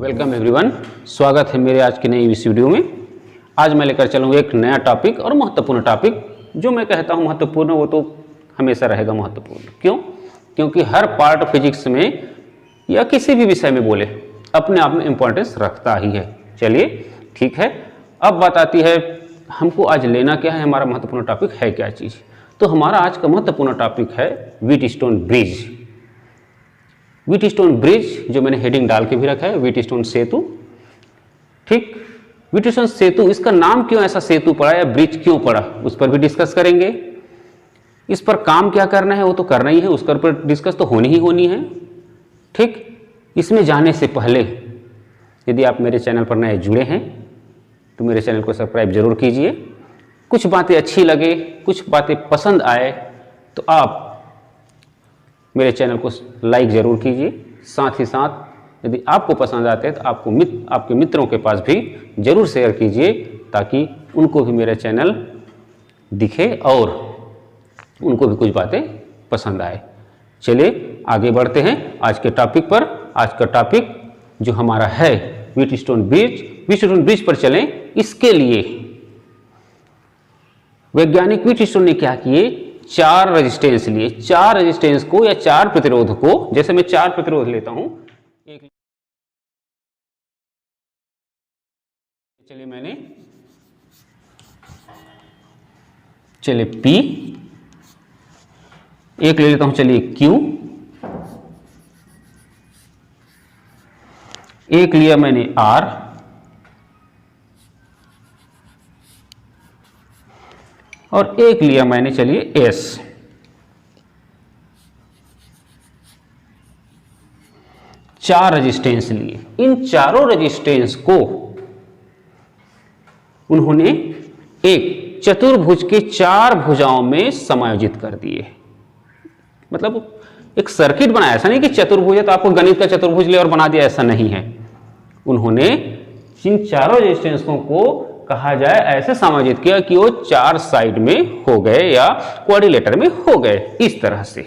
Welcome everyone, स्वागत है मेरे आज की नई इस वीडियो में। आज मैं लेकर चलूँगा एक नया टॉपिक और महत्वपूर्ण टॉपिक। जो मैं कहता हूँ महत्वपूर्ण वो तो हमेशा रहेगा महत्वपूर्ण। क्यों? क्योंकि हर पार्ट फिजिक्स में या किसी भी विषय में बोले अपने आप में इम्पोर्टेंस रखता ही है। चलिए ठीक है, अब बात आती है हमको आज लेना क्या है, हमारा महत्वपूर्ण टॉपिक है क्या चीज़। तो हमारा आज का महत्वपूर्ण टॉपिक है व्हीटस्टोन ब्रिज। व्हीटस्टोन ब्रिज जो मैंने हेडिंग डाल के भी रखा है, व्हीटस्टोन सेतु। ठीक, व्हीटस्टोन सेतु, इसका नाम क्यों ऐसा सेतु पड़ा या ब्रिज क्यों पड़ा, उस पर भी डिस्कस करेंगे। इस पर काम क्या करना है वो तो करना ही है, उसके ऊपर डिस्कस तो होनी ही है। ठीक, इसमें जाने से पहले यदि आप मेरे चैनल पर नए जुड़े हैं तो मेरे चैनल को सब्सक्राइब जरूर कीजिए। कुछ बातें अच्छी लगे, कुछ बातें पसंद आए तो आप मेरे चैनल को लाइक ज़रूर कीजिए। साथ ही साथ यदि आपको पसंद आते हैं तो आपके मित्रों के पास भी ज़रूर शेयर कीजिए ताकि उनको भी मेरा चैनल दिखे और उनको भी कुछ बातें पसंद आए। चलिए आगे बढ़ते हैं आज के टॉपिक पर। आज का टॉपिक जो हमारा है व्हीटस्टोन ब्रिज। व्हीटस्टोन ब्रिज पर चलें, इसके लिए वैज्ञानिक व्हीटस्टोन ने क्या किए, 4 रेजिस्टेंस लिए। 4 रेजिस्टेंस को या 4 प्रतिरोध को, जैसे मैं 4 प्रतिरोध लेता हूं, एक चलिए P, एक ले लेता हूं चलिए Q, एक लिया मैंने R, और एक लिया मैंने चलिए S। चार रेजिस्टेंस लिए। इन चारों रेजिस्टेंस को उन्होंने एक चतुर्भुज के 4 भुजाओं में समायोजित कर दिए। मतलब एक सर्किट बनाया। ऐसा नहीं कि चतुर्भुज है तो आपको गणित का चतुर्भुज ले और बना दिया, ऐसा नहीं है। उन्होंने इन चारों रेजिस्टेंसों को कहा जाए ऐसे समायोजित किया कि वो 4 साइड में हो गए या क्वाड्रिलेटर में हो गए। इस तरह से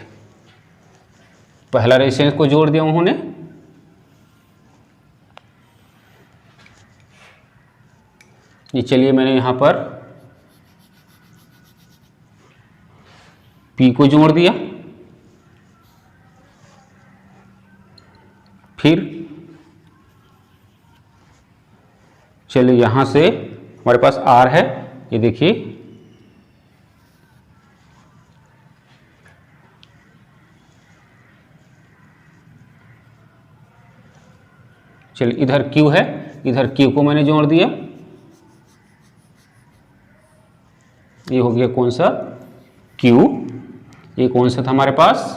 पहला रेजिस्टेंस को जोड़ दिया उन्होंने, ये चलिए मैंने यहां पर P को जोड़ दिया। फिर चलिए यहां से हमारे पास R है, ये देखिए चलिए इधर Q है, इधर Q को मैंने जोड़ दिया। ये हो गया कौन सा Q, ये कौन सा था हमारे पास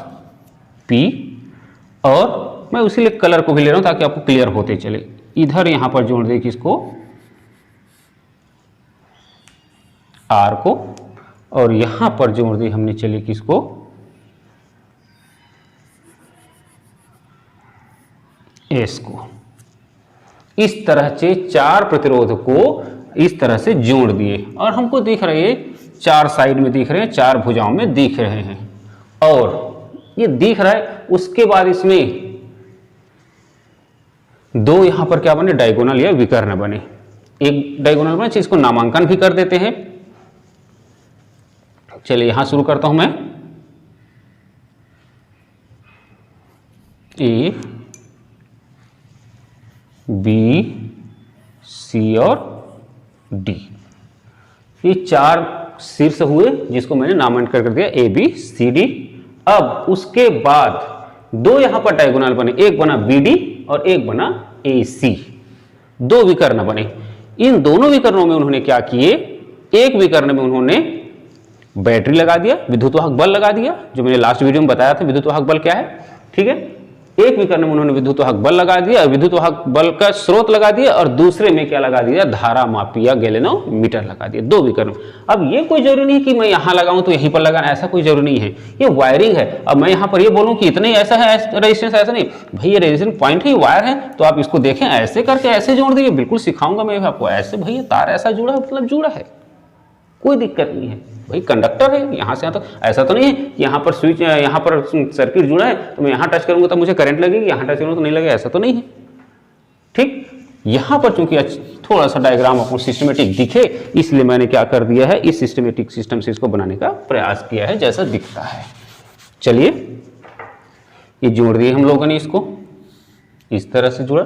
P, और मैं उसी लिए कलर को भी ले रहा हूं ताकि आपको क्लियर होते चले। इधर यहां पर जोड़ दे किसको, R को, और यहां पर जोड़ दी हमने चलिए किसको, S को। इस तरह से 4 प्रतिरोध को इस तरह से जोड़ दिए और हमको दिख रहे हैं 4 साइड में दिख रहे हैं, 4 भुजाओं में दिख रहे हैं। और ये दिख रहा है, उसके बाद इसमें 2 यहां पर क्या बने, डायगोनल या विकर्ण बने। एक डायगोनल बने, इसको नामांकन भी कर देते हैं। चलिए यहां शुरू करता हूं मैं। A, B, C और D, ये 4 शीर्ष हुए जिसको मैंने नामांकन कर दिया A, B, C, D। अब उसके बाद 2 यहां पर डायगोनल बने, एक बना BD और एक बना AC। 2 विकर्ण बने। इन दोनों विकर्णों में उन्होंने क्या किए, एक विकर्ण में उन्होंने बैटरी लगा दिया, विद्युत वाहक बल लगा दिया, जो मैंने लास्ट वीडियो में बताया था विद्युत वाहक बल क्या है। ठीक है, एक विकर्ण में उन्होंने विद्युत वाहक बल लगा दिया, विद्युत वाहक बल का स्रोत लगा दिया, और दूसरे में क्या लगा दिया, धारा मापी या गैल्वेनोमीटर लगा दिया। 2 विकर्ण। अब ये कोई जरूरी नहीं कि मैं यहां लगाऊं तो यहीं पर लगाना, ऐसा कोई जरूरी नहीं है। ये वायरिंग है। अब मैं यहां पर ये बोलूं कि इतने ऐसा है रेजिस्टेंस, ऐसा नहीं भाई, ये रेजिस्टेंस पॉइंट ही वायर है तो आप इसको देखें ऐसे करके ऐसे जोड़ दिए, बिल्कुल सिखाऊंगा मैं आपको। ऐसे भैया तार ऐसा जुड़ा मतलब जुड़ा है, कोई दिक्कत नहीं है भाई, कंडक्टर है यहाँ से यहाँ तक। ऐसा तो नहीं है कि यहाँ पर स्विच, यहाँ पर सर्किट जुड़ा है तो मैं यहाँ टच करूंगा तो मुझे करंट लगेगी, यहाँ टच करूंगा तो नहीं लगेगा, ऐसा तो नहीं है। ठीक, यहां पर चूंकि थोड़ा सा डायग्राम आपको सिस्टमेटिक दिखे, इसलिए मैंने क्या कर दिया है, इस सिस्टमेटिक सिस्टम से इसको बनाने का प्रयास किया है जैसा दिखता है। चलिए ये जोड़ दिए हम लोगों ने, इसको इस तरह से जुड़ा।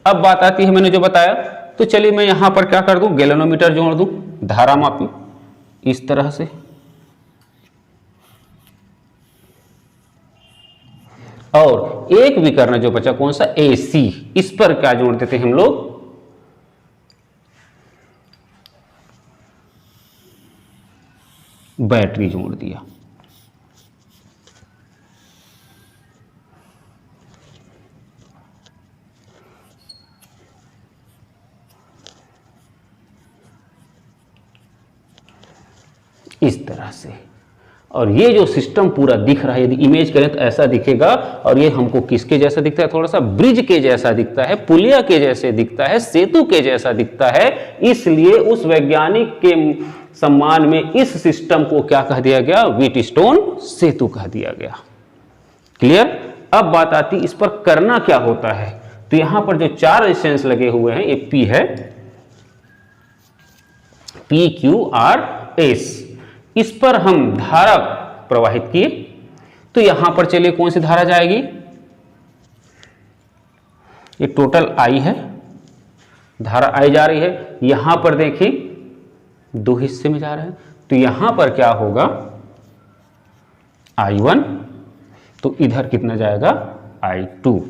अब बात आती है मैंने जो बताया, तो चलिए मैं यहां पर क्या कर दूं, गैल्वेनोमीटर जोड़ दूं, धारा मापी इस तरह से। और एक विकर्ण जो बचा कौन सा, AC, इस पर क्या जोड़ देते हैं हम लोग, बैटरी जोड़ दिया। इस तरह से, और ये जो सिस्टम पूरा दिख रहा है, यदि इमेज करें तो ऐसा दिखेगा। और ये हमको किसके जैसा दिखता है, थोड़ा सा ब्रिज के जैसा दिखता है, पुलिया के जैसे दिखता है, सेतु के जैसा दिखता है। इसलिए उस वैज्ञानिक के सम्मान में इस सिस्टम को क्या कह दिया गया, व्हीटस्टोन सेतु कह दिया गया। क्लियर। अब बात आती इस पर करना क्या होता है। तो यहां पर जो 4 रेजिस्टेंस लगे हुए हैं, ये P है, PQRS, इस पर हम धारा प्रवाहित किए। तो यहां पर चलिए कौन सी धारा जाएगी, ये टोटल I है, धारा I जा रही है। यहां पर देखिए 2 हिस्से में जा रहा है, तो यहां पर क्या होगा, I1, तो इधर कितना जाएगा, I2।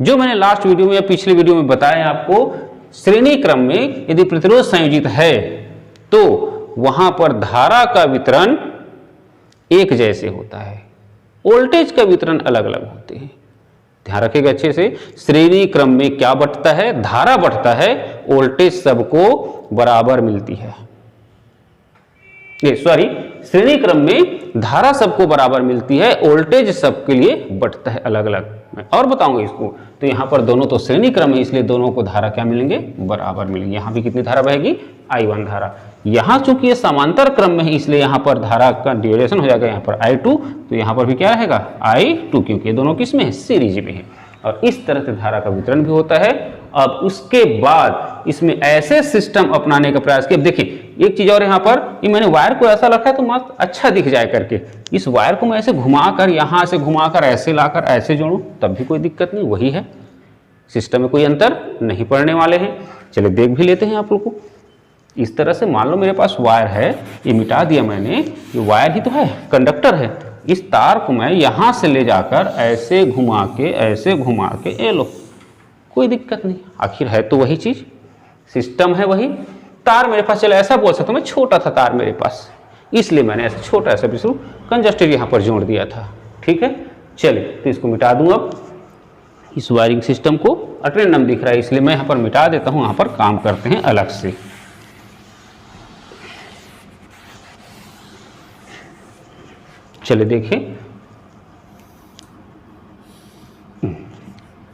जो मैंने लास्ट वीडियो में या पिछले वीडियो में बताया आपको, श्रेणी क्रम में यदि प्रतिरोध संयोजित है तो वहां पर धारा का वितरण एक जैसे होता है, वोल्टेज का वितरण अलग अलग होते हैं। ध्यान रखिएगा अच्छे से, श्रेणी क्रम में क्या बढ़ता है, धारा बढ़ता है, वोल्टेज सबको बराबर मिलती है। सॉरी, श्रेणी क्रम में धारा सबको बराबर मिलती है, वोल्टेज सबके लिए बढ़ता है अलग अलग। मैं और बताऊंगा इसको। तो यहां पर दोनों तो श्रेणी क्रम है, इसलिए दोनों को धारा क्या मिलेंगे, बराबर मिलेंगे। यहां भी कितनी धारा बहेगी, I1 धारा। यहां चूंकि ये समांतर क्रम में है, इसलिए यहां पर धारा का ड्यूरेशन हो जाएगा यहाँ पर I2, तो यहां पर भी क्या रहेगा, I2, क्योंकि ये दोनों किस में है, सीरीज में है। और इस तरह से धारा का वितरण भी होता है। अब उसके बाद इसमें ऐसे सिस्टम अपनाने का प्रयास किया। देखिए एक चीज और, यहाँ पर ये मैंने वायर को ऐसा रखा है तो मस्त अच्छा दिख जाए करके, इस वायर को मैं ऐसे घुमाकर, यहाँ से घुमाकर ऐसे लाकर ऐसे जोड़ूं तब भी कोई दिक्कत नहीं, वही है, सिस्टम में कोई अंतर नहीं पड़ने वाले हैं। चलिए देख भी लेते हैं आप लोग को। इस तरह से मान लो मेरे पास वायर है, ये मिटा दिया मैंने, ये वायर ही तो है, कंडक्टर है। इस तार को मैं यहां से ले जाकर ऐसे घुमा के, ऐसे घुमा के, ये लो, कोई दिक्कत नहीं, आखिर है तो वही चीज, सिस्टम है वही। तार मेरे पास, चलो ऐसा बोल सकता हूं मैं, छोटा था तार मेरे पास, इसलिए मैंने ऐसा छोटा ऐसा बिल्कुल कंजस्टर यहां पर जोड़ दिया था। ठीक है, चलिए तो इसको मिटा दूं। अब इस वायरिंग सिस्टम को अटेंडम दिख रहा है, इसलिए मैं यहां पर मिटा देता हूं, यहां पर काम करते हैं अलग से। चलिए देखिए,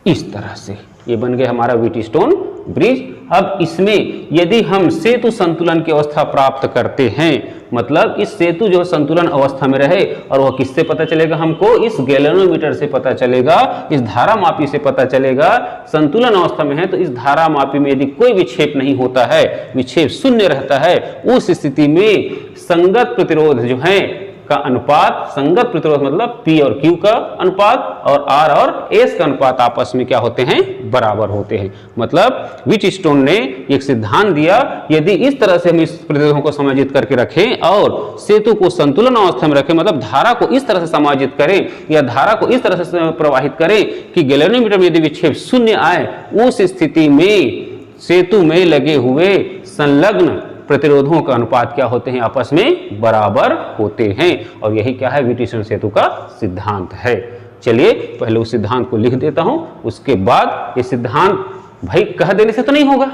इस तरह से ये बन गया हमारा व्हीटस्टोन ब्रिज। अब इसमें यदि हम सेतु संतुलन की अवस्था प्राप्त करते हैं, मतलब इस सेतु जो संतुलन अवस्था में रहे, और वह किससे पता चलेगा हमको, इस गैल्वेनोमीटर से पता चलेगा, इस धारा मापी से पता चलेगा। संतुलन अवस्था में है तो इस धारा मापी में यदि कोई विक्षेप नहीं होता है, विक्षेप शून्य रहता है, उस स्थिति में संगत प्रतिरोध जो है का अनुपात, संगत प्रतिरोध मतलब P और Q का अनुपात और R और S का अनुपात आपस में क्या होते हैं, बराबर होते हैं। मतलब व्हीटस्टोन ने एक सिद्धांत दिया, यदि इस तरह से हम इस प्रतिरोधों को समायोजित करके रखें और सेतु को संतुलन अवस्था में रखें, मतलब धारा को इस तरह से समायोजित करें या धारा को इस तरह से प्रवाहित करें कि गैल्वेनोमीटर में यदि विक्षेप शून्य आए, उस स्थिति में सेतु में लगे हुए संलग्न प्रतिरोधों का अनुपात क्या होते हैं, आपस में बराबर होते हैं। और यही क्या है, व्हीटस्टोन सेतु का सिद्धांत है। चलिए पहले उस सिद्धांत को लिख देता हूं, उसके बाद ये सिद्धांत भाई कह देने से तो नहीं होगा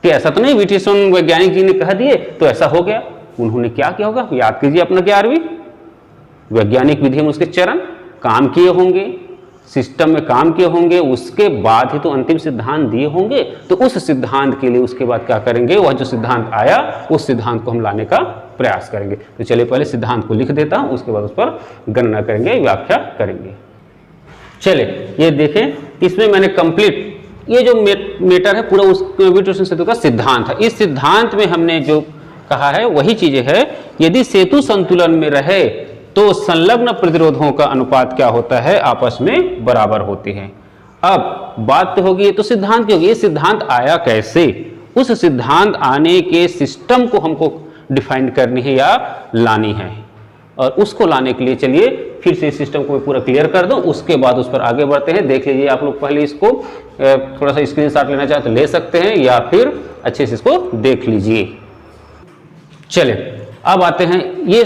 कि ऐसा तो नहीं व्हीटस्टोन वैज्ञानिक जी ने कह दिए तो ऐसा हो गया। उन्होंने क्या किया होगा, याद कीजिए अपना 11वीं वैज्ञानिक विधि में उसके चरण काम किए होंगे, सिस्टम में काम किए होंगे, उसके बाद ही तो अंतिम सिद्धांत दिए होंगे। तो उस सिद्धांत के लिए उसके बाद क्या करेंगे, वह जो सिद्धांत आया उस सिद्धांत को हम लाने का प्रयास करेंगे। तो चलिए पहले सिद्धांत को लिख देता हूं, उसके बाद उस पर गणना करेंगे, व्याख्या करेंगे। चलिए ये देखें, इसमें मैंने कंप्लीट ये जो मीटर है पूरा उस ग्रेविटेशन सेतु का सिद्धांत है। इस सिद्धांत में हमने जो कहा है वही चीजें है। यदि सेतु संतुलन में रहे तो संलग्न प्रतिरोधों का अनुपात क्या होता है, आपस में बराबर होते हैं। अब बात तो होगी, तो सिद्धांत की होगी, ये सिद्धांत आया कैसे, उस सिद्धांत आने के सिस्टम को हमको डिफाइन करनी है या लानी है। और उसको लाने के लिए चलिए फिर से सिस्टम को मैं पूरा क्लियर कर दूं, उसके बाद उस पर आगे बढ़ते हैं। देख लीजिए आप लोग पहले इसको थोड़ा सा स्क्रीनशॉट लेना चाहे तो ले सकते हैं, या फिर अच्छे से इसको देख लीजिए। चले अब आते हैं, ये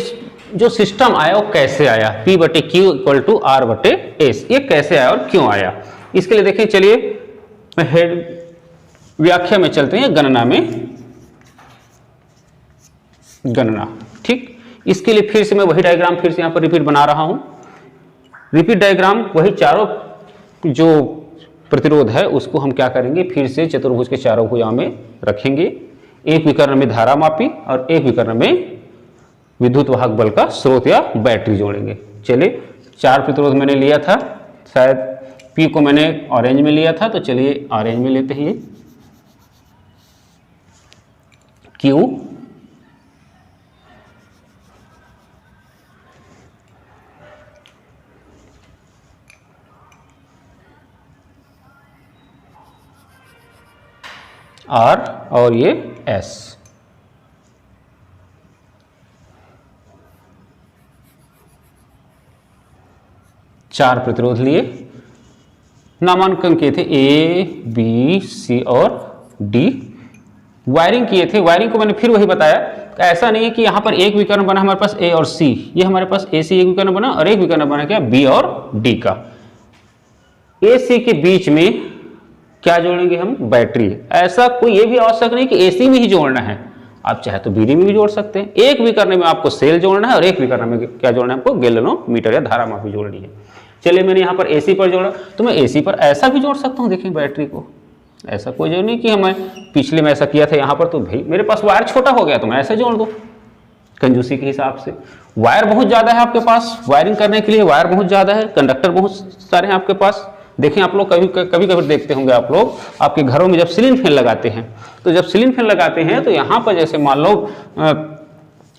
जो सिस्टम आया वो कैसे आया, P बटे Q इक्वल टू R बटे S, ये कैसे आया और क्यों आया। इसके लिए देखें, चलिए हेड व्याख्या में चलते हैं, गणना में गणना। ठीक, इसके लिए फिर से मैं वही डायग्राम फिर से यहां पर रिपीट बना रहा हूं। रिपीट डायग्राम, वही चारों जो प्रतिरोध है उसको हम क्या करेंगे, फिर से चतुर्भुज के चारों को यहां में रखेंगे। एक विकर्ण में धारा मापी और एक विकर्ण में विद्युत वाहक बल का स्रोत या बैटरी जोड़ेंगे। चलिए, चार प्रतिरोध मैंने लिया था, शायद P को मैंने ऑरेंज में लिया था, तो चलिए ऑरेंज में लेते हैं। Q, R और ये S। चार प्रतिरोध लिए, नामांकन किए थे A, B, C और D। वायरिंग किए थे, वायरिंग को मैंने फिर वही बताया, ऐसा नहीं है कि यहाँ पर एक विकर्ण बना हमारे पास A और C, ये हमारे पास AC एक विकर्ण बना और एक विकर्ण बना क्या B और D का। AC के बीच में क्या जोड़ेंगे हम, बैटरी। ऐसा कोई ये भी आवश्यक नहीं कि AC में ही जोड़ना है, आप चाहे तो BD में भी जोड़ सकते हैं। एक विकर्ण में आपको सेल जोड़ना है और एक विकर्ण में क्या जोड़ना है, आपको गैल्वेनोमीटर या धारा मापी जोड़नी है। चलिए, मैंने यहाँ पर AC पर जोड़ा, तो मैं AC पर ऐसा भी जोड़ सकता हूँ। देखिए बैटरी को, ऐसा कोई जरूरी नहीं कि हमें पिछले में ऐसा किया था यहाँ पर, तो भाई मेरे पास वायर छोटा हो गया तो मैं ऐसे जोड़ दूँ कंजूसी के हिसाब से। वायर बहुत ज़्यादा है आपके पास, वायरिंग करने के लिए वायर बहुत ज़्यादा है, कंडक्टर बहुत सारे हैं आपके पास। देखें आप लोग कभी कभी देखते होंगे आप लोग आपके घरों में जब सीलिंग फैन लगाते हैं, तो जब सीलिंग फैन लगाते हैं तो यहाँ पर जैसे मान लो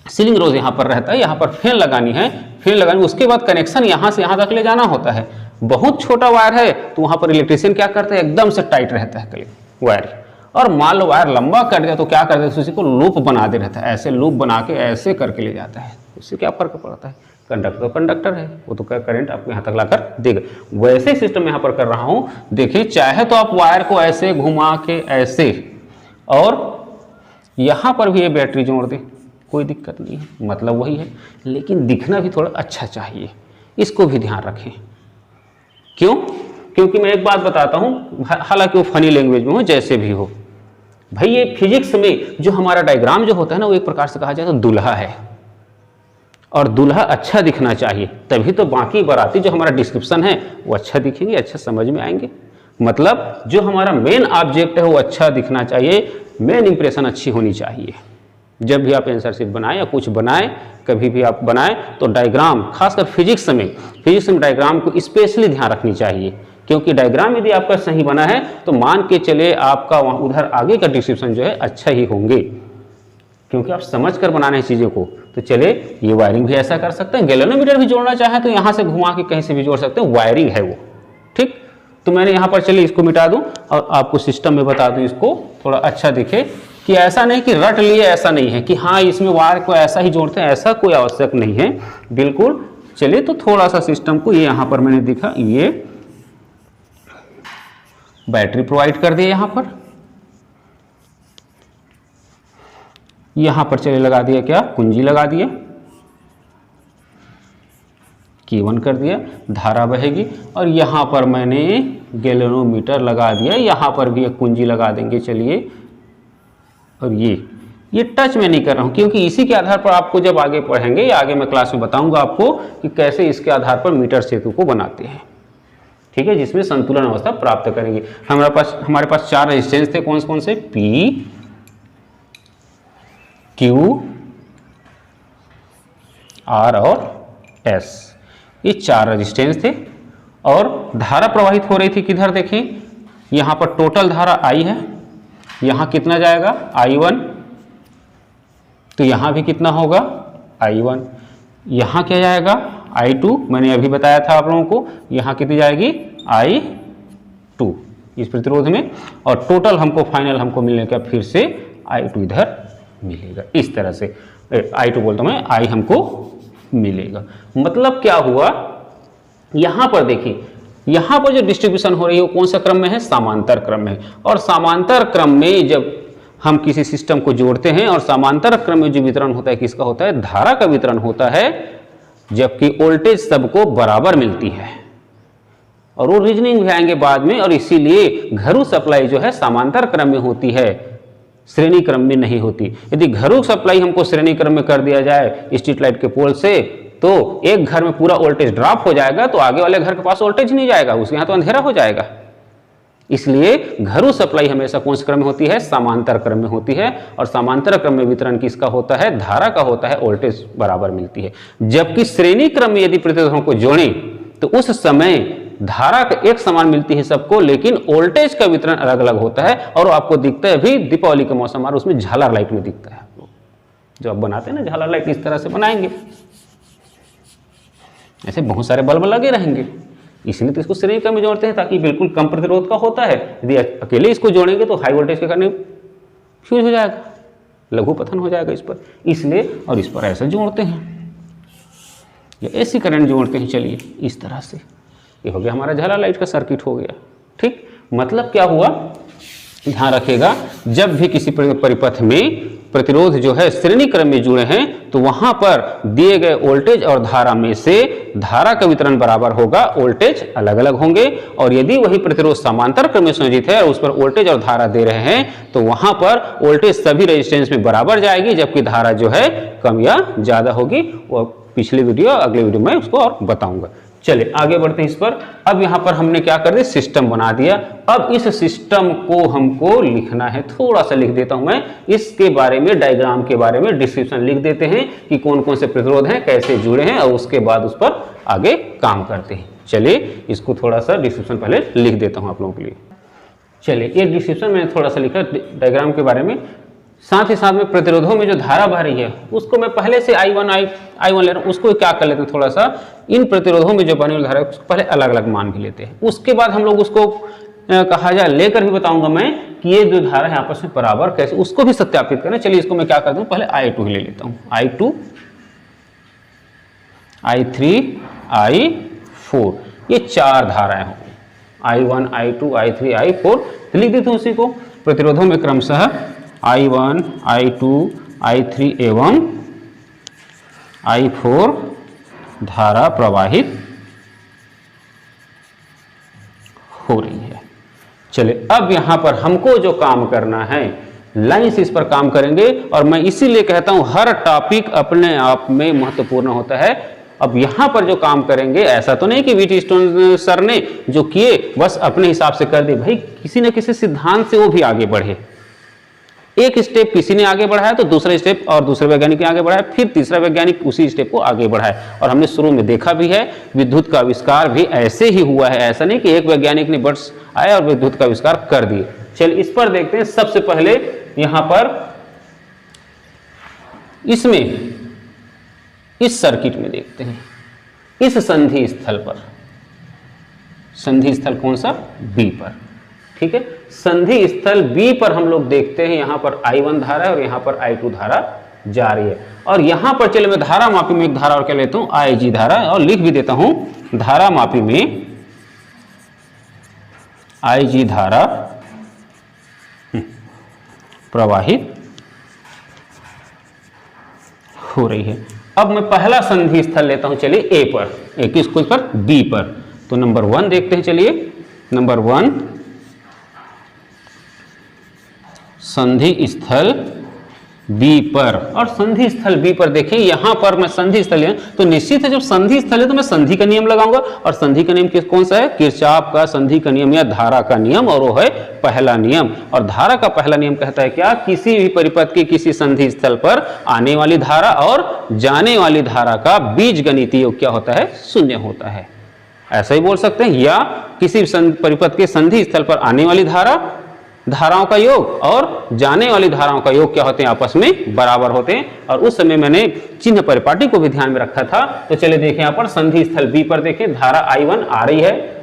सीलिंग रोज यहाँ पर रहता है, यहाँ पर फैन लगानी है, फैन लगानी, उसके बाद कनेक्शन यहाँ से यहाँ तक ले जाना होता है। बहुत छोटा वायर है तो वहाँ पर इलेक्ट्रिशियन क्या करता है, एकदम से टाइट रहता है वायर। और मान लो वायर लंबा कट गया तो क्या करता है, उसी को लूप बना दे रहता है, ऐसे लूप बना के ऐसे करके ले जाता है। उससे क्या फर्क पड़ता है, कंडक्टर तो कंडक्टर है, वो तो करंट आपको यहाँ तक लाकर देगा। वैसे ही सिस्टम यहाँ पर कर रहा हूँ। देखिए, चाहे तो आप वायर को ऐसे घुमा के ऐसे, और यहाँ पर भी ये बैटरी जोड़ दें, कोई दिक्कत नहीं है, मतलब वही है, लेकिन दिखना भी थोड़ा अच्छा चाहिए, इसको भी ध्यान रखें। क्यों? क्योंकि मैं एक बात बताता हूँ, हालांकि वो फनी लैंग्वेज में हो, जैसे भी हो भाई, ये फिजिक्स में जो हमारा डायग्राम जो होता है ना, वो एक प्रकार से कहा जाए तो दूल्हा है, और दूल्हा अच्छा दिखना चाहिए, तभी तो बाकी बाराती जो हमारा डिस्क्रिप्शन है वो अच्छा दिखेंगे, अच्छा समझ में आएंगे। मतलब जो हमारा मेन ऑब्जेक्ट है वो अच्छा दिखना चाहिए, मेन इंप्रेशन अच्छी होनी चाहिए। जब भी आप आंसर शीट बनाएं या कुछ बनाएं, कभी भी आप बनाएं तो डायग्राम, खासकर फिजिक्स में डायग्राम को स्पेशली ध्यान रखनी चाहिए, क्योंकि डायग्राम यदि आपका सही बना है तो मान के चले आपका वहाँ उधर आगे का डिस्क्रिप्शन जो है अच्छा ही होंगे, क्योंकि आप समझ कर बनाने हैं चीज़ों को। तो चले, ये वायरिंग भी ऐसा कर सकते हैं, गैल्वेनोमीटर भी जोड़ना चाहे तो यहाँ से घुमा के कहीं से भी जोड़ सकते हैं, वायरिंग है वो। ठीक, तो मैंने यहाँ पर चलिए इसको मिटा दूँ और आपको सिस्टम में बता दूँ, इसको थोड़ा अच्छा दिखे कि ऐसा नहीं कि रट लिए, ऐसा नहीं है कि हाँ इसमें वायर को ऐसा ही जोड़ते हैं, ऐसा कोई आवश्यक नहीं है बिल्कुल। चलिए, तो थोड़ा सा सिस्टम को, ये यहाँ पर मैंने दिखा, ये बैटरी प्रोवाइड कर दिया, यहाँ पर चलिए लगा दिया, क्या कुंजी लगा दिया, Q1 कर दिया, धारा बहेगी, और यहाँ पर मैंने गैल्वेनोमीटर लगा दिया, यहाँ पर भी एक कुंजी लगा देंगे। चलिए, और ये टच में नहीं कर रहा हूँ, क्योंकि इसी के आधार पर आपको जब आगे पढ़ेंगे या आगे मैं क्लास में बताऊंगा आपको कि कैसे इसके आधार पर मीटर सेतु को बनाते हैं। ठीक है, जिसमें संतुलन अवस्था प्राप्त करेंगे। हमारे पास चार रेजिस्टेंस थे, कौन कौन से, P, Q, R और S, ये चार रेजिस्टेंस थे। और धारा प्रवाहित हो रही थी किधर, देखें यहां पर टोटल धारा I है, यहां कितना जाएगा I1, तो यहां भी कितना होगा I1, यहां क्या जाएगा I2, मैंने अभी बताया था आप लोगों को, यहां कितनी जाएगी I2 इस प्रतिरोध में, और टोटल हमको फाइनल हमको मिलने का फिर से I2 इधर मिलेगा। इस तरह से I2 बोलता हूं मैं, I हमको मिलेगा। मतलब क्या हुआ, यहां पर देखिए यहां पर जो डिस्ट्रीब्यूशन हो रही है वो कौन सा क्रम में है, समांतर क्रम में है। और समांतर क्रम में जब हम किसी सिस्टम को जोड़ते हैं और समांतर क्रम में जो वितरण होता है किसका होता है, धारा का वितरण होता है, जबकि वोल्टेज सबको बराबर मिलती है। और वो रीजनिंग भी आएंगे बाद में, और इसीलिए घरों सप्लाई जो है समांतर क्रम में होती है, श्रेणी क्रम में नहीं होती। यदि घरों सप्लाई हमको श्रेणी क्रम में कर दिया जाए स्ट्रीट लाइट के पोल से, तो एक घर में पूरा वोल्टेज ड्रॉप हो जाएगा, तो आगे वाले घर के पास वोल्टेज नहीं जाएगा, उसके यहाँ तो अंधेरा हो जाएगा। इसलिए घरों सप्लाई हमेशा कौन से क्रम में होती है, समांतर क्रम में होती है। और समांतर क्रम में वितरण किसका होता है, धारा का होता है, वोल्टेज बराबर मिलती है। जबकि श्रेणी क्रम में यदि प्रतिरोधों को जोड़ें तो उस समय धारा एक समान मिलती है सबको, लेकिन वोल्टेज का वितरण अलग अलग होता है। और आपको दिखता है अभी दीपावली का मौसम आ रहा, उसमें झालर लाइट में दिखता है। आप लोग जो आप बनाते हैं ना झालर लाइट, इस तरह से बनाएंगे, ऐसे बहुत सारे बल्ब लगे रहेंगे, इसलिए तो इसको श्रेणी क्रम में जोड़ते हैं, ताकि बिल्कुल कम प्रतिरोध का होता है। यदि अकेले इसको जोड़ेंगे तो हाई वोल्टेज के कारण फ्यूज हो जाएगा, लघु पतन हो जाएगा इस पर, इसलिए और इस पर ऐसा जोड़ते हैं, या ऐसी करंट जोड़ते हैं। चलिए इस तरह से ये हो गया हमारा झालर लाइट का सर्किट हो गया। ठीक, मतलब क्या हुआ, ध्यान रखिएगा, जब भी किसी परिपथ में प्रतिरोध जो है श्रेणी क्रम में जुड़े हैं तो वहां पर दिए गए वोल्टेज और धारा में से धारा का वितरण बराबर होगा, वोल्टेज अलग अलग होंगे। और यदि वही प्रतिरोध समांतर क्रम में संयोजित है और उस पर वोल्टेज और धारा दे रहे हैं तो वहां पर वोल्टेज सभी रेजिस्टेंस में बराबर जाएगी, जबकि धारा जो है कम या ज्यादा होगी। वो पिछले वीडियो अगले वीडियो में उसको और बताऊंगा। चलिए आगे बढ़ते हैं इस पर। अब यहां पर हमने क्या कर दिया, सिस्टम बना दिया। अब इस सिस्टम को हमको लिखना है, थोड़ा सा लिख देता हूं मैं इसके बारे में, डायग्राम के बारे में डिस्क्रिप्शन लिख देते हैं कि कौन कौन से प्रतिरोध हैं, कैसे जुड़े हैं, और उसके बाद उस पर आगे काम करते हैं। चलिए इसको थोड़ा सा डिस्क्रिप्शन पहले लिख देता हूं आप लोगों के लिए। चलिए ये डिस्क्रिप्शन मैंने थोड़ा सा लिखा डायग्राम के बारे में, साथ ही साथ में प्रतिरोधों में जो धारा बह रही है उसको मैं पहले से I1 ले रहा हूँ, उसको क्या कर लेते हैं, थोड़ा सा इन प्रतिरोधों में जो बनी हुई धारा है उसको पहले अलग अलग मान भी लेते हैं। उसके बाद हम लोग उसको कहा जाए लेकर भी बताऊंगा मैं कि ये जो धारा है आपस में बराबर कैसे, उसको भी सत्यापित करें। चलिए इसको मैं क्या करता हूँ, पहले I2 ही ले लेता हूँ, I2 I3 I4, ये चार धाराएं होंगी, I1 I2 I3 I4 लिख देते हैं उसी को। प्रतिरोधों में क्रमशः I1 I2 I3 एवं I4 धारा प्रवाहित हो रही है। चलिए अब यहां पर हमको जो काम करना है, लाइन से इस पर काम करेंगे। और मैं इसीलिए कहता हूं हर टॉपिक अपने आप में महत्वपूर्ण होता है। अब यहां पर जो काम करेंगे, ऐसा तो नहीं कि वीटी स्टोन सर ने जो किए बस अपने हिसाब से कर दे, भाई किसी न किसी सिद्धांत से वो भी आगे बढ़े। एक स्टेप किसी ने आगे बढ़ाया तो दूसरा स्टेप और दूसरे वैज्ञानिक ने आगे बढ़ाया, फिर तीसरा वैज्ञानिक उसी स्टेप को आगे बढ़ाया। और हमने शुरू में देखा भी है विद्युत का आविष्कार भी ऐसे ही हुआ है, ऐसा नहीं कि एक वैज्ञानिक ने बस आया और विद्युत का आविष्कार कर दिए। चलिए इस पर देखते हैं। सबसे पहले यहां पर इसमें इस सर्किट में देखते हैं, इस संधि स्थल पर, संधि स्थल कौन सा, बी पर। ठीक है, संधि स्थल बी पर हम लोग देखते हैं यहां पर I1 धारा है और यहां पर I2 धारा जा रही है। और यहां पर चले मैं धारा मापी में एक धारा और क्या लेता हूं, IG धारा, और लिख भी देता हूं धारा मापी में IG धारा प्रवाहित हो रही है। अब मैं पहला संधि स्थल लेता हूं, चलिए A पर, एक इसको इस पर B पर। तो नंबर 1 देखते हैं, चलिए नंबर 1 संधि स्थल B पर। और संधि स्थल B पर देखिए, यहां पर मैं संधि स्थल है तो निश्चित है जब संधि स्थल है तो मैं संधि का नियम लगाऊंगा। और संधि का नियम कौन सा है, किरचॉफ का संधि का नियम या धारा का नियम, और वो है पहला नियम। और धारा का पहला नियम कहता है क्या, किसी भी परिपथ के किसी संधि स्थल पर आने वाली धारा और जाने वाली धारा का बीजगणितीय योग क्या होता है, शून्य होता है। ऐसा ही बोल सकते हैं, या किसी परिपथ के संधि स्थल पर आने वाली धाराओं का योग और जाने वाली धाराओं का योग क्या होते हैं, आपस में बराबर होते हैं। और उस समय मैंने चिन्ह परिपाटी को भी ध्यान में रखा था। तो चलिए देखें यहाँ पर संधि स्थल बी पर देखें, धारा I1 आ रही है,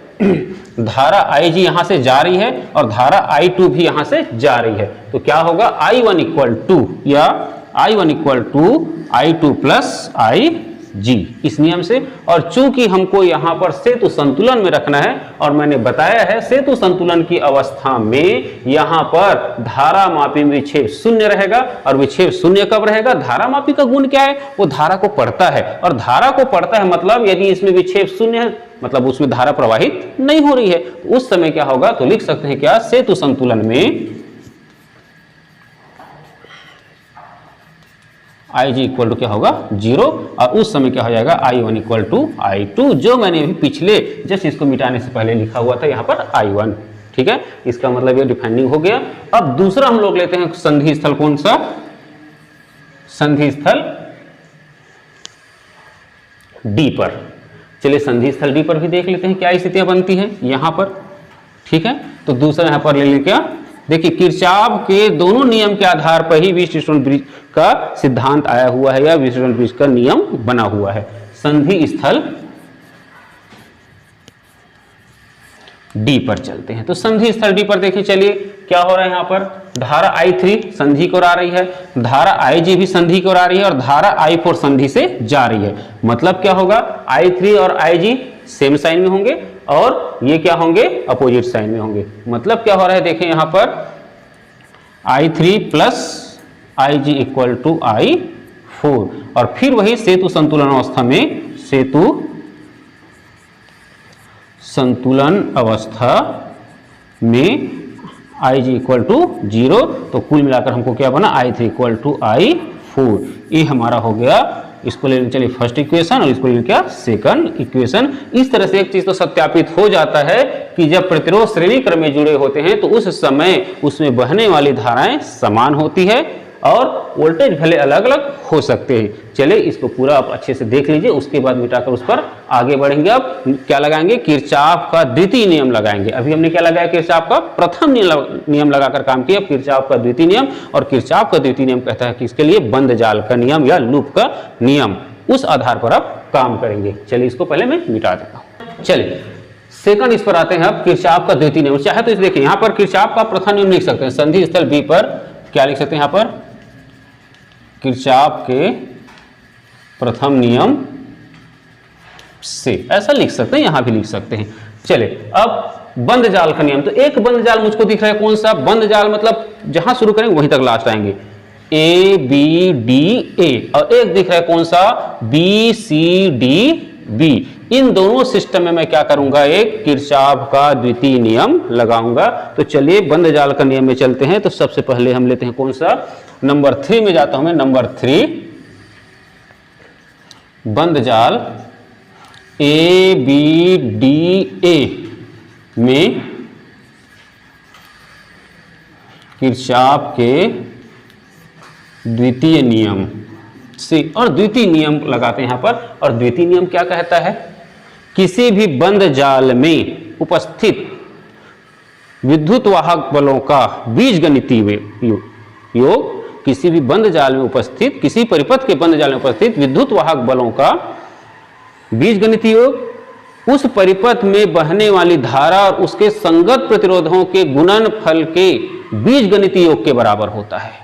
धारा IG यहां से जा रही है और धारा I2 भी यहां से जा रही है। तो क्या होगा, I1 इक्वल टू या I1 equal to I2 plus IG इस नियम से। और चूंकि हमको यहां पर सेतु संतुलन में रखना है और मैंने बताया है सेतु संतुलन की अवस्था में यहां पर धारामापी में विक्षेप शून्य रहेगा। और विक्षेप शून्य कब रहेगा, धारामापी का गुण क्या है, वो धारा को पढ़ता है। और धारा को पढ़ता है मतलब यदि इसमें विक्षेप शून्य है मतलब उसमें धारा प्रवाहित नहीं हो रही है। तो उस समय क्या होगा, तो लिख सकते हैं क्या, सेतु संतुलन में IG इक्वल टू क्या होगा 0। और उस समय क्या हो जाएगा I1 इक्वल टू I2, जो मैंने अभी पिछले जस्ट इसको मिटाने से पहले लिखा हुआ था यहाँ पर I1। ठीक है, इसका मतलब ये डिफाइनिंग हो गया। अब दूसरा हम लोग लेते हैं संधि स्थल, कौन सा, संधि स्थल D पर। चलिए संधि स्थल D पर भी देख लेते हैं क्या स्थितियां बनती है यहाँ पर। ठीक है, तो दूसरा यहाँ पर ले लें क्या, देखिए किरचॉफ के दोनों नियम के आधार पर ही व्हीटस्टोन ब्रिज का सिद्धांत आया हुआ है या व्हीटस्टोन ब्रिज का नियम बना हुआ है। संधि स्थल डी पर चलते हैं। तो संधि स्थल डी पर देखिए, चलिए क्या हो रहा है यहाँ पर, धारा I3 संधि को आ रही है, धारा IG भी संधि को आ रही है और धारा I4 संधि से जा रही है। मतलब क्या होगा, I3 और IG सेम साइन में होंगे और ये क्या होंगे, अपोजिट साइन में होंगे। मतलब क्या हो रहा है, देखें यहां पर I3 plus IG equal to I4। और फिर वही सेतु संतुलन अवस्था में, सेतु संतुलन अवस्था में IG इक्वल टू 0। तो कुल मिलाकर हमको क्या बना, I3 इक्वल टू I4। ये हमारा हो गया, इसको ले चलिए फर्स्ट इक्वेशन और इसको ले क्या, सेकंड इक्वेशन। इस तरह से एक चीज तो सत्यापित हो जाता है कि जब प्रतिरोध श्रेणी क्रम में जुड़े होते हैं तो उस समय उसमें बहने वाली धाराएं समान होती है और वोल्टेज भले अलग अलग हो सकते हैं। चलिए इसको पूरा आप अच्छे से देख लीजिए, उसके बाद मिटाकर उस पर आगे बढ़ेंगे। अब क्या लगाएंगे, किरचॉफ का द्वितीय नियम लगाएंगे। अभी हमने क्या लगाया, किरचॉफ का प्रथम नियम लगाकर काम किया, किरचॉफ का द्वितीय नियम। और किरचॉफ का द्वितीय नियम कहता है कि इसके लिए बंद जाल का नियम या लूप का नियम, उस आधार पर आप काम करेंगे। चलिए इसको पहले मैं मिटा देता हूं। चलिए सेकंड इस पर आते हैं। अब किरचॉफ का द्वितीय नियम, चाहे तो इस देखिए यहाँ पर किरचॉफ का प्रथम नियम लिख सकते हैं, संधि स्थल बी पर क्या लिख सकते हैं, यहाँ पर किरचॉफ के प्रथम नियम से ऐसा लिख सकते हैं, यहां भी लिख सकते हैं। चलिए अब बंद जाल का नियम, तो एक बंद जाल मुझको दिख रहा है, कौन सा बंद जाल, मतलब जहां शुरू करेंगे वहीं तक लास्ट आएंगे, ABDA। और एक दिख रहा है कौन सा, BCDB। इन दोनों सिस्टम में मैं क्या करूंगा, एक किरचॉफ का द्वितीय नियम लगाऊंगा। तो चलिए बंद जाल का नियम में चलते हैं। तो सबसे पहले हम लेते हैं कौन सा, नंबर 3 में जाता हूं मैं। नंबर 3 बंद जाल ABDA में किरचॉफ के द्वितीय नियम से, और द्वितीय नियम लगाते हैं यहां पर। और द्वितीय नियम क्या कहता है, किसी भी बंद जाल में उपस्थित विद्युत वाहक बलों का बीजगणितीय योग, किसी भी बंद जाल में उपस्थित, किसी परिपथ के बंद जाल में उपस्थित विद्युत वाहक बलों का बीजगणितीय योग उस परिपथ में बहने वाली धारा और उसके संगत प्रतिरोधों के गुणनफल के बीजगणितीय योग के बराबर होता है।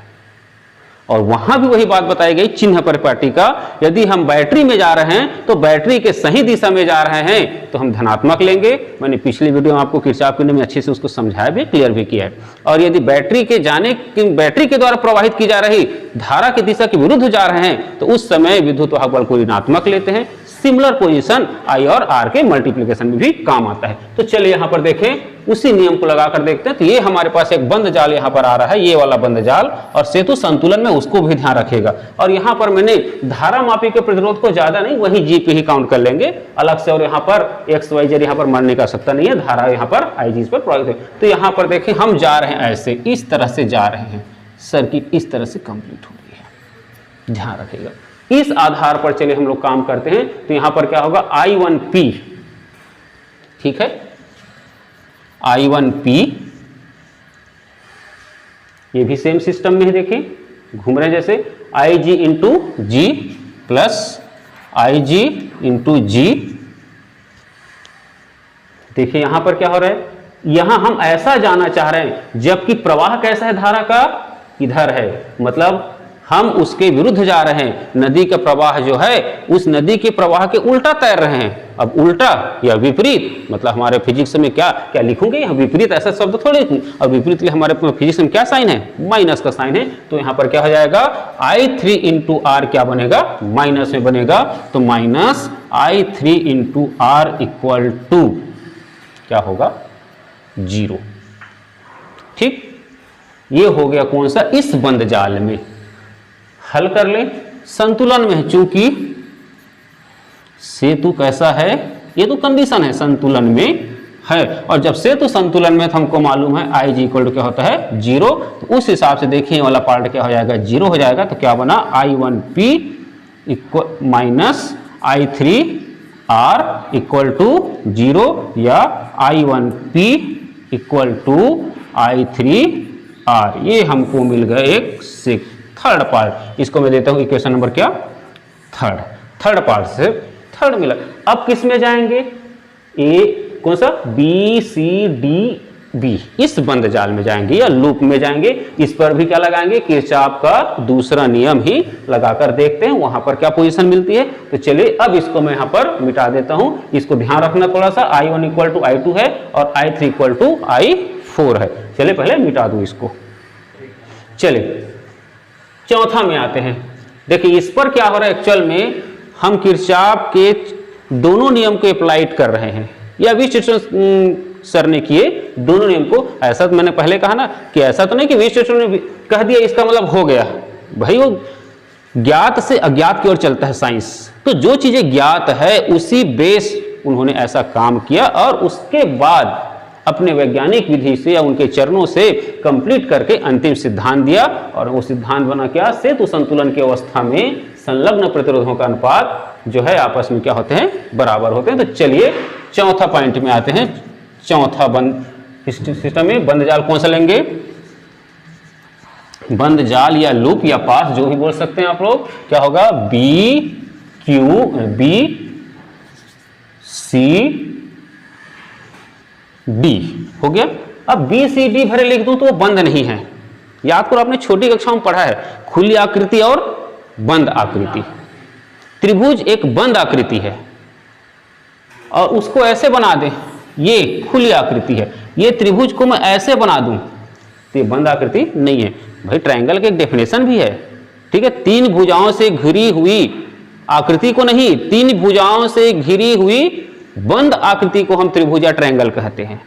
और वहां भी वही बात बताई गई चिन्ह परिपाटी का, यदि हम बैटरी में जा रहे हैं तो बैटरी के सही दिशा में जा रहे हैं तो हम धनात्मक लेंगे। मैंने पिछली वीडियो में आपको किरचॉफ के नियम में अच्छे से उसको समझाया भी, क्लियर भी किया है। और यदि बैटरी के द्वारा प्रवाहित की जा रही धारा की दिशा के विरुद्ध जा रहे हैं तो उस समय विद्युत वाहक बल को ऋणात्मक लेते हैं। सिमिलर पोजीशन I और R के मल्टीप्लिकेशन में भी काम आता है। तो चलिए यहां पर देखें, उसी नियम को लगाकर देखते हैं। तो ये हमारे पास एक बंद जाल यहां पर आ रहा है, ये वाला बंद जाल, और सेतु संतुलन में उसको भी ध्यान रखेगा। और यहां पर मैंने धारा मापी के प्रतिरोध को ज्यादा नहीं, वही G पे ही काउंट कर लेंगे अलग से। और यहाँ पर XYZ यहाँ पर मानने का आवश्यकता नहीं है, धारा यहाँ पर IG पर प्रभावित है। तो यहाँ पर देखें हम जा रहे हैं ऐसे, इस तरह से जा रहे हैं, सर्किट इस तरह से कंप्लीट हो रही है, ध्यान रखेगा। इस आधार पर चलिए हम लोग काम करते हैं। तो यहां पर क्या होगा, I1P ठीक है। I1P, ये भी सेम सिस्टम में है, देखिए घूम रहे हैं जैसे IG इंटू जी प्लस IG इंटू जी। देखिए यहां पर क्या हो रहा है, यहां हम ऐसा जानना चाह रहे हैं जबकि प्रवाह कैसा है धारा का, इधर है, मतलब हम उसके विरुद्ध जा रहे हैं। नदी का प्रवाह जो है उस नदी के प्रवाह के उल्टा तैर रहे हैं। अब उल्टा या विपरीत, मतलब हमारे फिजिक्स में क्या क्या लिखूंगे, यहाँ विपरीत ऐसा शब्द थोड़ी लिखूं। अब विपरीत के हमारे फिजिक्स में क्या साइन है, माइनस का साइन है, तो यहाँ पर क्या हो जाएगा I3 इंटू आर क्या बनेगा, माइनस में बनेगा, तो minus I3 into R equal to क्या होगा, 0। ठीक, ये हो गया कौन सा, इस बंद जाल में। हल कर ले, संतुलन में है, चूंकि सेतु कैसा है, ये तो कंडीशन है, संतुलन में है, और जब सेतु संतुलन में तो हमको मालूम है I जी इक्वल टू क्या होता है, 0, तो उस हिसाब से देखिए वाला पार्ट क्या हो जाएगा, 0 हो जाएगा। तो क्या बना, I1P equal minus I3 R equal to 0, या I1P equal to I3 R। ये हमको मिल गया एक थर्ड पार्ट। इसको मैं देता हूं इक्वेशन नंबर क्या, थर्ड पार्ट से थर्ड मिला। अब किस में जाएंगे, ए कौन सा, बी सी डी बी, इस बंद जाल में जाएंगे या लूप में जाएंगे। इस पर भी क्या लगाएंगे, किरचॉफ का दूसरा नियम ही लगाकर देखते हैं वहां पर क्या पोजीशन मिलती है। तो चलिए अब इसको मैं यहां पर मिटा देता हूं। इसको ध्यान रखना थोड़ा सा, I1 इक्वल टू I2 है और I3 इक्वल टू I4 है। चलिए पहले मिटा दूं इसको। चलिए चौथा में आते हैं। देखिए इस पर क्या हो रहा है, एक्चुअल में हम किरचॉफ के दोनों नियम को अप्लाइड कर रहे हैं, या विश्लेषण सर ने किए दोनों नियम को। ऐसा तो मैंने पहले कहा ना कि ऐसा तो नहीं कि विश्लेषण ने कह दिया इसका मतलब हो गया, भाई वो ज्ञात से अज्ञात की ओर चलता है साइंस। तो जो चीजें ज्ञात है उसी बेस उन्होंने ऐसा काम किया, और उसके बाद अपने वैज्ञानिक विधि से या उनके चरणों से कंप्लीट करके अंतिम सिद्धांत दिया। और वो सिद्धांत बना क्या, सेतु संतुलन की अवस्था में संलग्न प्रतिरोधों का अनुपात जो है आपस में क्या होते हैं, बराबर होते हैं। तो चलिए चौथा पॉइंट में आते हैं। चौथा बंद सिस्टम में बंद जाल कौन सा लेंगे, बंद जाल या लूप या पास जो भी बोल सकते हैं आप लोग। क्या होगा, बी सी डी हो गया। अब बी सी डी भरे लिख दूं तो वो बंद नहीं है। याद करो आपने छोटी कक्षा में पढ़ा है, खुली आकृति और बंद आकृति। त्रिभुज एक बंद आकृति है और उसको ऐसे बना दें, ये खुली आकृति है, ये त्रिभुज को मैं ऐसे बना दूं तो ये बंद आकृति नहीं है। भाई ट्रायंगल की एक डेफिनेशन भी है, ठीक है, तीन भुजाओं से घिरी हुई आकृति को नहीं, तीन भुजाओं से घिरी हुई बंद आकृति को हम त्रिभुज या ट्रायंगल कहते हैं।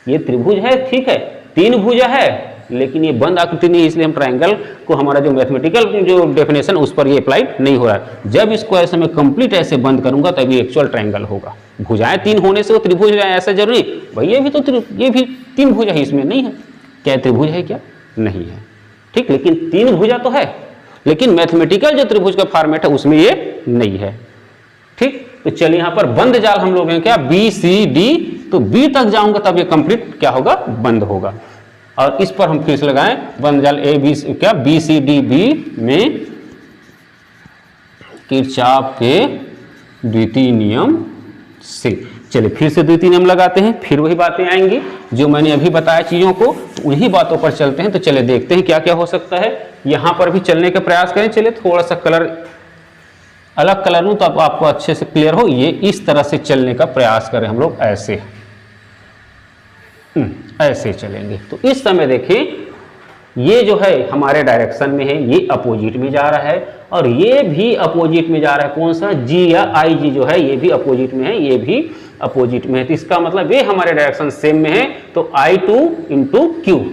ये त्रिभुज है, ठीक है, तीन भुजा है, लेकिन ये बंद आकृति नहीं, इसलिए हम ट्रायंगल को हमारा जो मैथमेटिकल जो डेफिनेशन उस पर ये अप्लाइड नहीं हो रहा है। जब इसको ऐसे मैं कंप्लीट ऐसे बंद करूंगा तभी एक्चुअल ट्रायंगल होगा। भुजाएं तीन होने से वो त्रिभुज है ऐसा जरूरी, भाई ये भी तीन भुजा है, इसमें नहीं है। क्या त्रिभुज है, क्या नहीं है, ठीक, लेकिन तीन भुजा तो है, लेकिन मैथमेटिकल जो त्रिभुज का फॉर्मेट है उसमें ये नहीं है, ठीक। तो चलिए यहां पर बंद जाल हम लोग हैं क्या, बी सी डी, तो बी तक जाऊंगा तब ये कंप्लीट क्या होगा, बंद होगा। और इस पर हम फिर से लगाएं बंद जाल ए बी क्या, बी सी डी बी में किरचॉफ के द्वितीय नियम से। चलिए फिर से द्वितीय नियम लगाते हैं, फिर वही बातें आएंगी जो मैंने अभी बताया चीजों को, तो उन्हीं बातों पर चलते हैं। तो चलिए देखते हैं क्या क्या हो सकता है। यहां पर भी चलने का प्रयास करें। चलिए थोड़ा सा कलर अलग कलर लूं तो आपको अच्छे से क्लियर हो। ये इस तरह से चलने का प्रयास करें हम लोग, ऐसे ऐसे चलेंगे। तो इस समय देखिए ये जो है हमारे डायरेक्शन में है, ये अपोजिट में जा रहा है, और ये भी अपोजिट में जा रहा है। कौन सा, जी या आई जी जो है ये भी अपोजिट में है, ये भी अपोजिट में है। तो इसका मतलब ये हमारे डायरेक्शन सेम में है, तो I2 इंटू क्यू।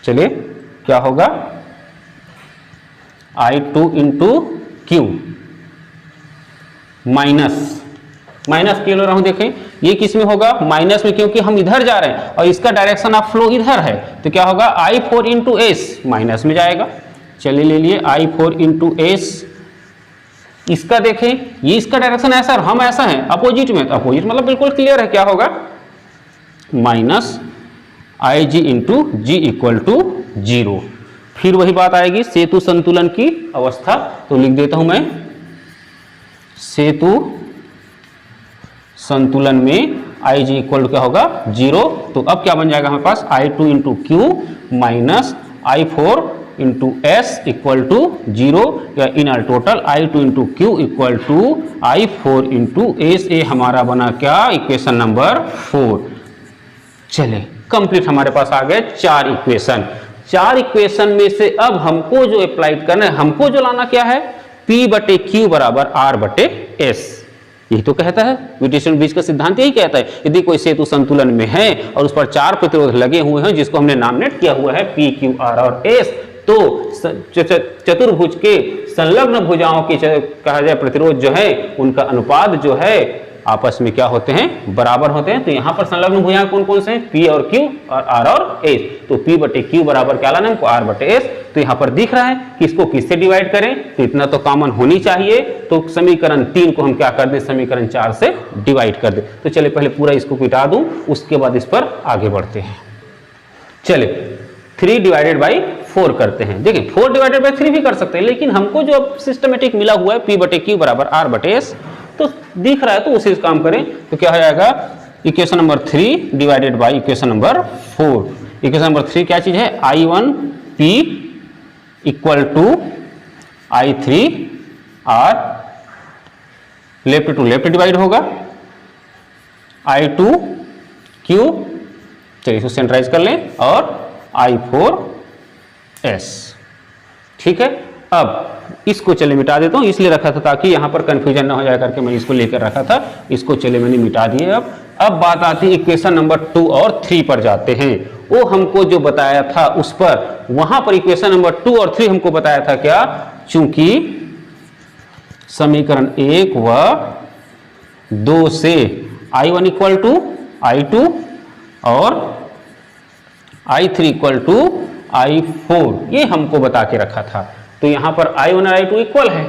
चलिए क्या होगा, I2 इंटू क्यू माइनस क्यों ले रहा हूं, देखें ये किस में होगा, माइनस में, क्योंकि हम इधर जा रहे हैं और इसका डायरेक्शन ऑफ फ्लो इधर है। तो क्या होगा, I4 इंटू एस, माइनस में जाएगा। चलिए ले लिए I4 इंटू एस इसका देखें, ये इसका डायरेक्शन ऐसा और हम ऐसा है अपोजिट में, तो अपोजिट मतलब बिल्कुल क्लियर है क्या होगा, minus I G into G equal to 0। फिर वही बात आएगी सेतु संतुलन की अवस्था, तो लिख देता हूं मैं सेतु संतुलन में आई जी इक्वल टू क्या होगा 0। तो अब क्या बन जाएगा हमारे पास I2 into Q minus I4 into S equal to 0, या इन आर total I2 into Q equal to I4 into S. ए हमारा बना क्या, इक्वेशन नंबर 4। चले कंप्लीट, हमारे पास आ गए 4 इक्वेशन। 4 इक्वेशन में से अब हमको जो अप्लाइड करना है, हमको जो लाना क्या है, P बटे Q बराबर R बटे S। यही तो कहता है विटिस्टोन ब्रिज का सिद्धांत, यही कहता है यदि कोई सेतु संतुलन में है और उस पर 4 प्रतिरोध लगे हुए हैं जिसको हमने नामनेट किया हुआ है P, Q, R और S, तो चतुर्भुज के संलग्न भुजाओं की कहा जाए प्रतिरोध जो है उनका अनुपात जो है आपस में क्या होते हैं, बराबर होते हैं। तो यहाँ पर संलग्न भुजाएं कौन कौन से हैं, P और Q और R और S। तो P बटे Q बराबर क्या लाना है हमको, R बटे S। तो यहाँ पर दिख रहा है कि इसको किससे डिवाइड करें, तो इतना तो कॉमन होनी चाहिए, तो समीकरण 3 को हम क्या कर दें, समीकरण 4 से डिवाइड कर दें। तो चलिए पहले पूरा इसको मिटा दूं, उसके बाद इस पर आगे बढ़ते हैं। चले 3 डिवाइडेड बाई 4 करते हैं। देखिए 4 डिवाइडेड बाई 3 भी कर सकते हैं, लेकिन हमको जो सिस्टमेटिक मिला हुआ है P बटे Q बराबर R बटे S, तो दिख रहा है तो उसी से काम करें। तो क्या हो जाएगा, equation number 3 divided by equation number 4। Equation number 3 क्या चीज है, I1P equal to I3R, left to left divide होगा, I2Q, चलिए इसको सेंट्राइज कर लें, और I4S। ठीक है, अब इसको चले मिटा देता हूं, इसलिए रखा था ताकि यहां पर कंफ्यूजन ना हो जाए करके मैंने इसको लेकर रखा था, इसको चले मैंने मिटा दिए। अब बात आती है इक्वेशन नंबर 2 और 3 पर जाते हैं। वो हमको जो बताया था उस पर, वहां पर इक्वेशन नंबर 2 और 3 हमको बताया था क्या, चूंकि समीकरण 1 व 2 से I1 इक्वल टू I2 और I3 इक्वल टू I4 ये हमको बता के रखा था। तो यहां पर I1 और I2 इक्वल है,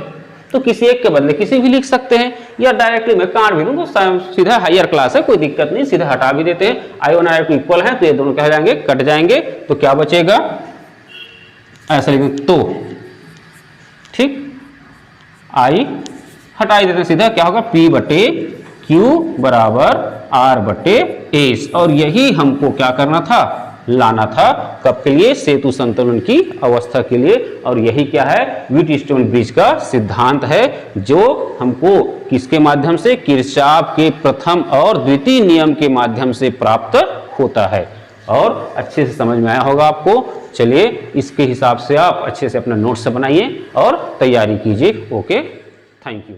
तो किसी एक के बदले किसी भी लिख सकते हैं, या डायरेक्टली मैं काट भी दूं तो सीधा हायर क्लास है, कोई दिक्कत नहीं, सीधा हटा भी देते हैं। I1 और I2 इक्वल है तो ये दोनों क्या हो जाएंगे, कट जाएंगे, तो क्या बचेगा, ऐसा लिखें तो ठीक, I हटा देते हैं, सीधा क्या होगा P बटे Q बराबर R बटे S। और यही हमको क्या करना था, लाना था, कब के लिए, सेतु संतुलन की अवस्था के लिए। और यही क्या है, व्हीटस्टोन ब्रिज का सिद्धांत है, जो हमको किसके माध्यम से, किरचॉफ के प्रथम और द्वितीय नियम के माध्यम से प्राप्त होता है। और अच्छे से समझ में आया होगा आपको। चलिए इसके हिसाब से आप अच्छे से अपना नोट्स बनाइए और तैयारी कीजिए। Okay, thank you.